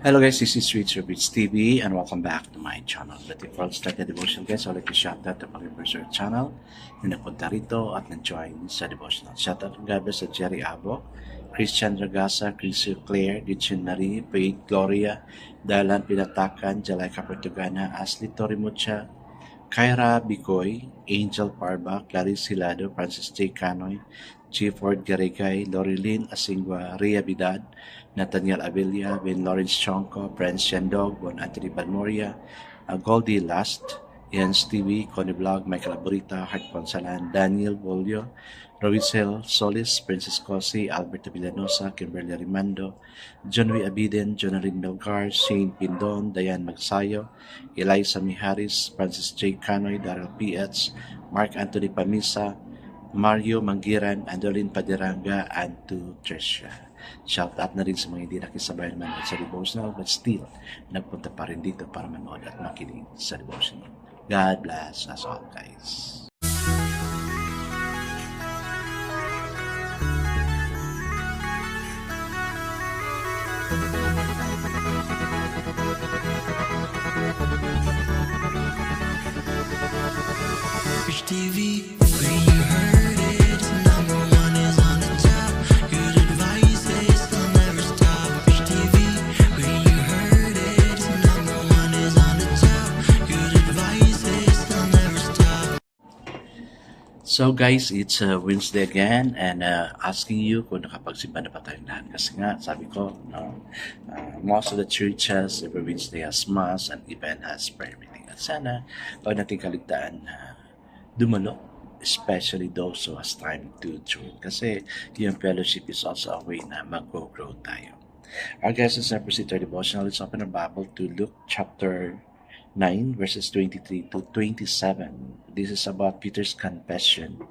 Hello guys, this is Richard Beats TV and welcome back to my channel. But before I start the devotion guys, I'd like to shout out to mga members of our channel na napunta rito at na-join sa devotional. Shout out God bless sa Jerry Abo, Christian Ragasa, Chrissy Claire, Ditchin Marie, Faith Gloria, Dalan Pinatakan, Jalaica Portugana, Ashley Torimucha, Kyra Bicoy, Angel Parba, Clarice Hilado, Francis J. Canoy, Chief Ward Garigay, Lorilyn Asingwa, Rhea Bidad, Nathaniel Abilia, Ben Lawrence Chonko, Prince Shendog, Bon Anthony Balmoria, Goldie Last, Ian Stevie, Connie Vlog, Michael Aburita, Hart Ponsalan, Daniel Bolio, Rovisel Solis, Princess Cosi, Alberto Villanosa, Kimberly Rimando, Johnny Abiden, Jonalyn Melgar, Shane Pindon, Diane Magsayo, Eliza Miharis, Francis J. Canoy, Daryl P.H., Mark Anthony Pamisa, Mario Manggiran, Andolin Padiranga, and to Tricia. Shout out na rin sa mga hindi nakisabay naman sa devotional but still nagpunta pa rin dito para manood at makinig sa devotional. God bless us all guys. Rich TV, where you heard it, number one is on the top. Good advice, they'll never stop. Rich TV, where you heard it, number one is on the top. Good advice, they'll never stop. So guys, it's Wednesday again and asking you kung nakapagsimba na ba tayong lahat. Kasi nga, sabi ko, most of the churches every Wednesday has mass and even has prayer meeting. At sana, huwag natin kaligtaan na dumalo, especially those who has time to join. Kasi yung fellowship is also a way na mag-grow tayo. Our guys, let's now proceed to our devotional. Let's open our Bible to Luke chapter 9 verses 23 to 27. This is about Peter's confession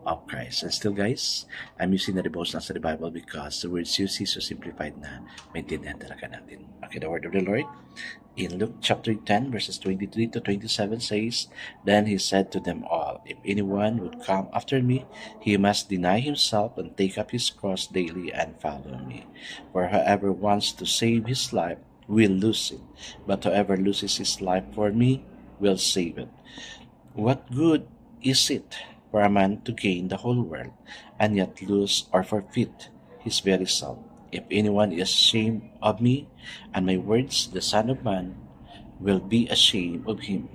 of Christ. And still guys, I'm using the devotional sa the Bible because the words used is so simplified na maintindihan talaga natin. Okay, the word of the Lord in Luke chapter 10 verses 23 to 27 says, Then he said to them all, If anyone would come after me, he must deny himself and take up his cross daily and follow me. For whoever wants to save his life will lose it, but whoever loses his life for me will save it. What good is it for a man to gain the whole world and yet lose or forfeit his very soul? If anyone is ashamed of me and my words, the Son of Man will be ashamed of him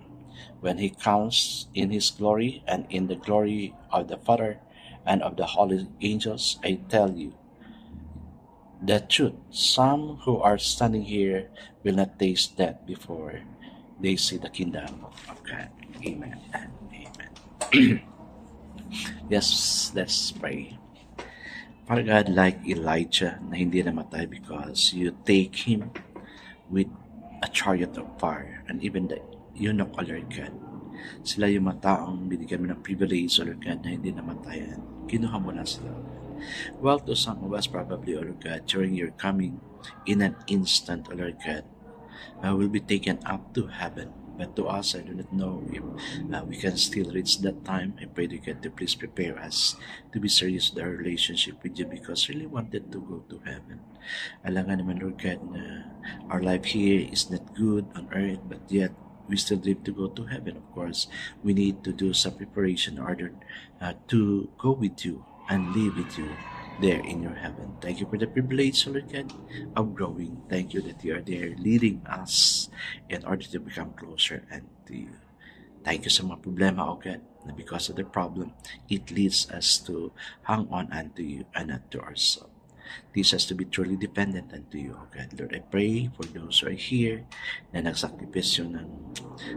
when he comes in his glory and in the glory of the Father and of the holy angels. I tell you the truth, some who are standing here will not taste death before they see the kingdom of God. Amen and amen. Yes, let's pray. Father God, like Elijah na hindi namatay because you take him with a chariot of fire and even the eunuch, O Lord God. Sila yung mga taong binigyan mo ng privilege, O Lord God, na hindi namatayan. Kinuha mo na sila. Well, to some of us probably, O Lord God, during your coming, in an instant, O Lord God, will be taken up to heaven. But to us, I do not know if we can still reach that time. I pray to God to please prepare us to be serious with our relationship with you because really wanted to go to heaven. Alam nga naman, Lord God, na our life here is not good on earth, but yet we still dream to go to heaven. Of course, we need to do some preparation in order to go with you and live with you there in your heaven. Thank you for the privilege, Lord God, of growing. Thank you that you are there leading us in order to become closer and to you. Thank you sa mga problema, O God, na because of the problem, it leads us to hang on unto you and not to ourselves. Teach us to be truly dependent unto you, O God. Lord, I pray for those who are here na nagsakripisyo ng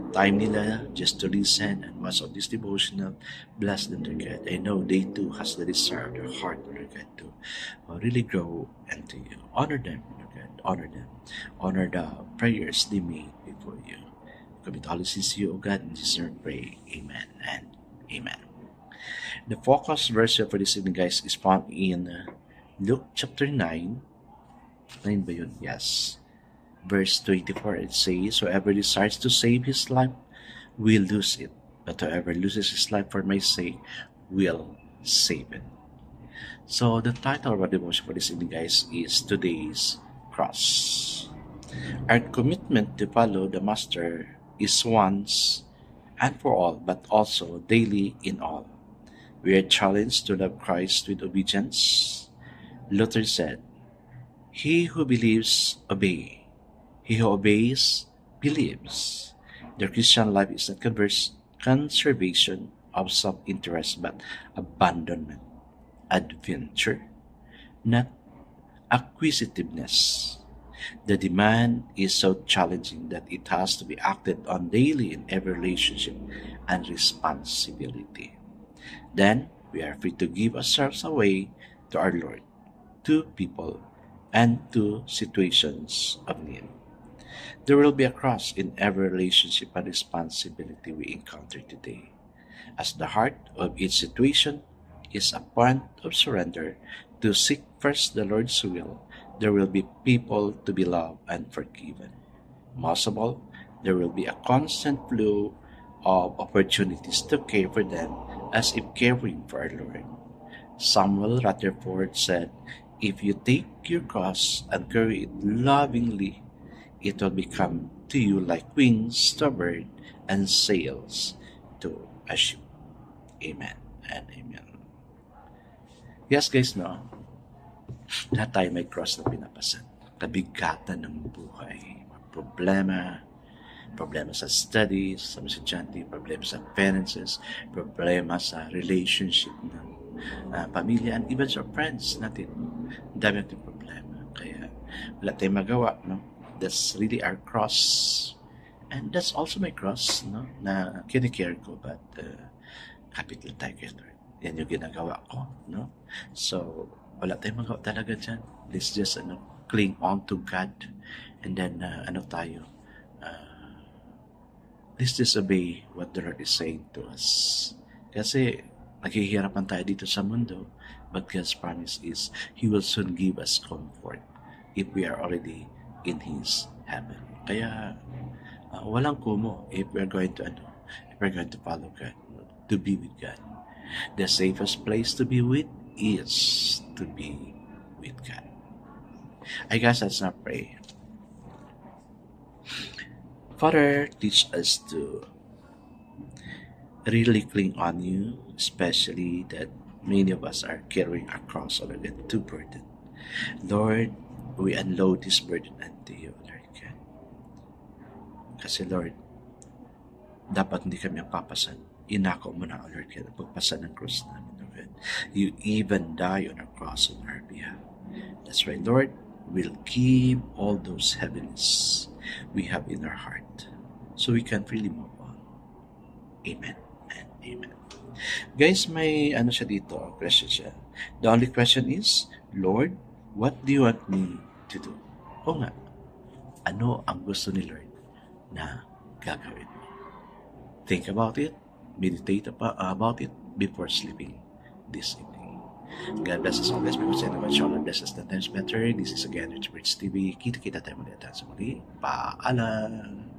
time nila just to listen and watch of this devotional. Bless them, Lord God. I know they too has the desire of their heart, Lord God, to really grow into you. Honor them, Lord God. Honor them. Honor the prayers they made before you. Commit all this to you, O God, and this is pray. Amen and amen. The focus verse for this evening, guys, is found in Luke chapter 9. 9 ba yun? Yes. Verse 24, it says, Whoever desires to save his life will lose it, but whoever loses his life for my sake will save it. So the title of our devotion for this evening, guys, is Today's Cross. Our commitment to follow the Master is once and for all, but also daily in all. We are challenged to love Christ with obedience. Luther said, "He who believes, obey. He who obeys, believes." The Christian life is not conservation of self-interest, but abandonment, adventure, not acquisitiveness. The demand is so challenging that it has to be acted on daily in every relationship and responsibility. Then we are free to give ourselves away to our Lord, to people, and to situations of need. There will be a cross in every relationship and responsibility we encounter today, as the heart of each situation is a point of surrender to seek first the Lord's will. There will be people to be loved and forgiven. Most of all, there will be a constant flow of opportunities to care for them as if caring for our Lord. Samuel Rutherford said, "If you take your cross and carry it lovingly, it will become to you like wings to a bird and sails to a ship." Amen and amen. Yes guys, no? Lahat tayo may cross na pinapasan. Kabigatan ng buhay. Problema, problema sa studies, sa estudyante, problema sa finances, problema sa relationship ng pamilya, and even sa friends natin. Ang dami natin problema. Kaya wala tayong magawa, no? That's really our cross. And that's also my cross, no? Na kinikare ko, but kapit lang tayo kay Lord. Yan yung ginagawa ko, no? So, wala tayong magawa talaga dyan. Let's just cling on to God. And then, tayo? Let's disobey what the Lord is saying to us. Kasi, naghihirapan tayo dito sa mundo, but God's promise is, He will soon give us comfort if we are already in His heaven. Kaya, walang kumo if we're going to follow God, to be with God. The safest place to be with is to be with God. I guess let's not pray. Father, teach us to really cling on you, especially that many of us are carrying a cross already too burden. Lord, we unload this burden unto you, Lord God. Kasi Lord, dapat hindi kami papasan. Inako mo na, Lord God, pagpasan ng cross namin, Lord God. You even die on a cross on our behalf. That's right, Lord. We'll keep all those heaviness we have in our heart so we can really move on. Amen and amen. Guys, may siya dito, question siya. The only question is, Lord, what do you want me to do? O nga, ano ang gusto ni Lord na gagawin mo? Think about it. Meditate about it before sleeping this evening. God bless us always. Because anyone shall bless us 10 times better. This is again Rich Birds TV. Kita-kita tayo muli at sa muli. Paalam!